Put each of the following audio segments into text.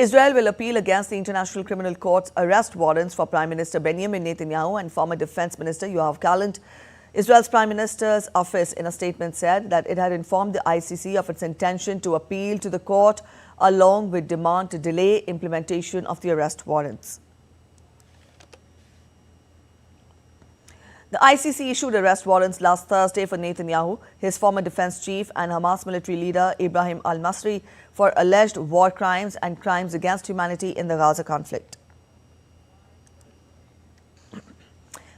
Israel will appeal against the International Criminal Court's arrest warrants for Prime Minister Benjamin Netanyahu and former Defense Minister Yoav Gallant. Israel's Prime Minister's office in a statement said that it had informed the ICC of its intention to appeal to the court along with demand to delay implementation of the arrest warrants. The ICC issued arrest warrants last Thursday for Netanyahu, his former defense chief and Hamas military leader Ibrahim al-Masri for alleged war crimes and crimes against humanity in the Gaza conflict.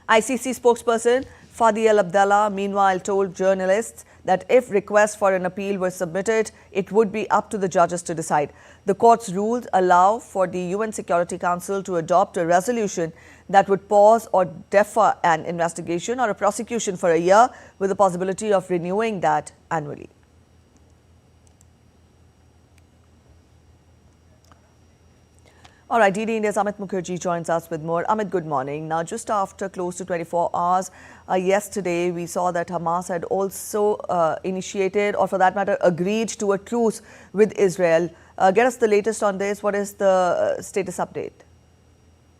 ICC spokesperson Fadi Abdallah meanwhile told journalists that if requests for an appeal were submitted, it would be up to the judges to decide. The court's rules allow for the UN Security Council to adopt a resolution that would pause or defer an investigation or a prosecution for a year, with the possibility of renewing that annually. All right, DD India's Amit Mukherjee joins us with more. Amit, good morning. Now, just after close to 24 hours yesterday, we saw that Hamas had also initiated, or for that matter, agreed to a truce with Israel. Get us the latest on this. What is the status update?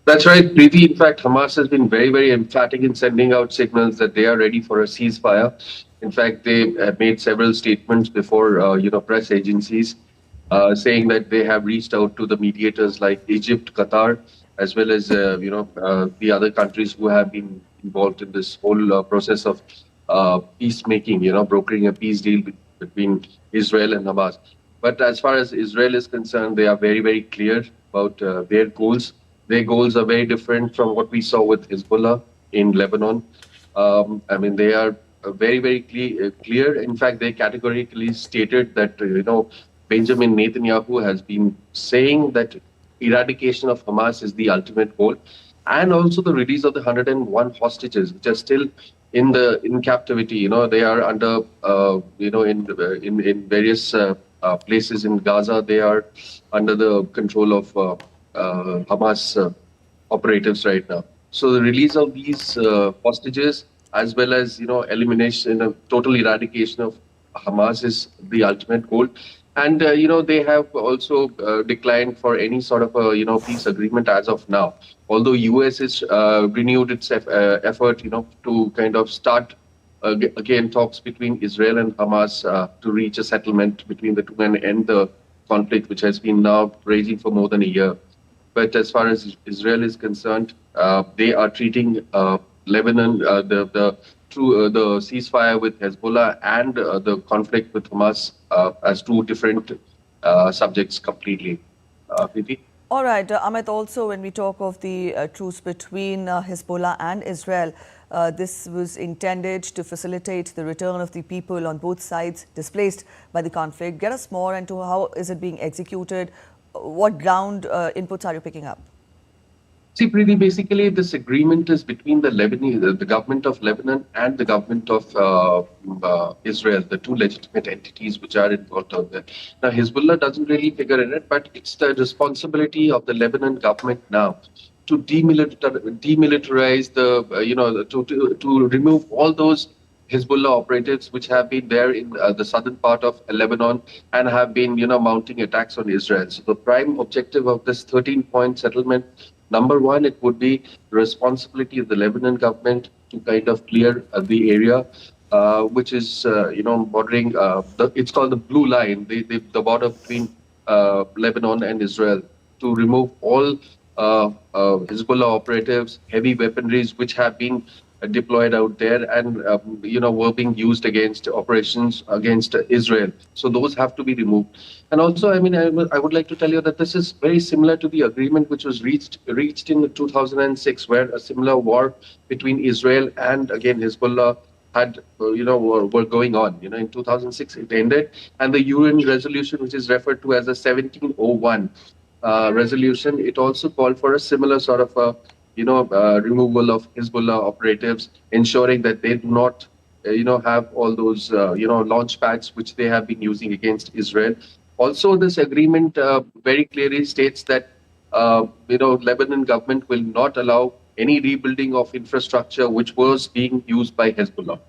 That's right, Preeti. In fact, Hamas has been very, very emphatic in sending out signals that they are ready for a ceasefire. In fact, they have made several statements before, press agencies, saying that they have reached out to the mediators like Egypt, Qatar, as well as, the other countries who have been involved in this whole process of peacemaking, brokering a peace deal between Israel and Hamas. But as far as Israel is concerned, they are very, very clear about their goals. Their goals are very different from what we saw with Hezbollah in Lebanon. They are very, very clear. In fact, they categorically stated that, Benjamin Netanyahu has been saying that eradication of Hamas is the ultimate goal, and also the release of the 101 hostages, which are still in captivity. They are under, in various places in Gaza. They are under the control of Hamas operatives right now. So the release of these hostages, as well as elimination, total eradication of Hamas is the ultimate goal. And they have also declined for any sort of a peace agreement as of now. Although US has renewed its effort to kind of start again talks between Israel and Hamas to reach a settlement between the two and end the conflict, which has been now raging for more than a year. But as far as Israel is concerned, they are treating Lebanon, the ceasefire with Hezbollah and the conflict with Hamas as two different subjects completely. Preeti? All right, Amit, also when we talk of the truce between Hezbollah and Israel, this was intended to facilitate the return of the people on both sides displaced by the conflict. Get us more into how is it being executed? What ground inputs are you picking up? See, Preeti, basically this agreement is between the government of Lebanon and the government of Israel, the two legitimate entities which are involved out there. Now, Hezbollah doesn't really figure in it, but it's the responsibility of the Lebanon government now to demilitarize to remove all those Hezbollah operatives which have been there in the southern part of Lebanon and have been, mounting attacks on Israel. So the prime objective of this 13-point settlement, number one, it would be the responsibility of the Lebanon government to kind of clear the area, which is, bordering, it's called the blue line, the border between Lebanon and Israel, to remove all Hezbollah operatives, heavy weaponries which have been deployed out there and, were being used against operations against Israel. So those have to be removed. And also, I would like to tell you that this is very similar to the agreement which was reached in 2006, where a similar war between Israel and, again, Hezbollah had, were going on. In 2006 it ended, and the UN resolution, which is referred to as the 1701 resolution, it also called for a similar sort of removal of Hezbollah operatives, ensuring that they do not, have all those, launch pads which they have been using against Israel. Also, this agreement very clearly states that, Lebanon government will not allow any rebuilding of infrastructure which was being used by Hezbollah.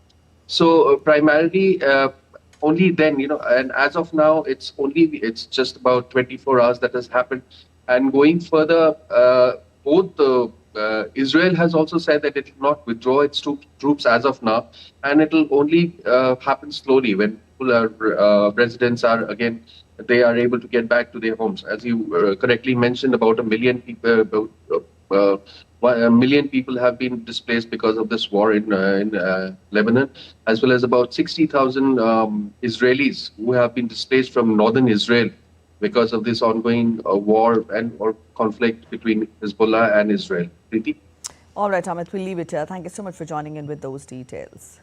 So primarily, only then, and as of now, it's just about 24 hours that has happened. And going further, Israel has also said that it will not withdraw its troops as of now, and it will only happen slowly when residents are again, they are able to get back to their homes. As you correctly mentioned, about 1 million people, 1 million people have been displaced because of this war in Lebanon, as well as about 60,000 Israelis who have been displaced from northern Israel because of this ongoing war or conflict between Hezbollah and Israel. Preeti? All right, Amit, we'll leave it here. Thank you so much for joining in with those details.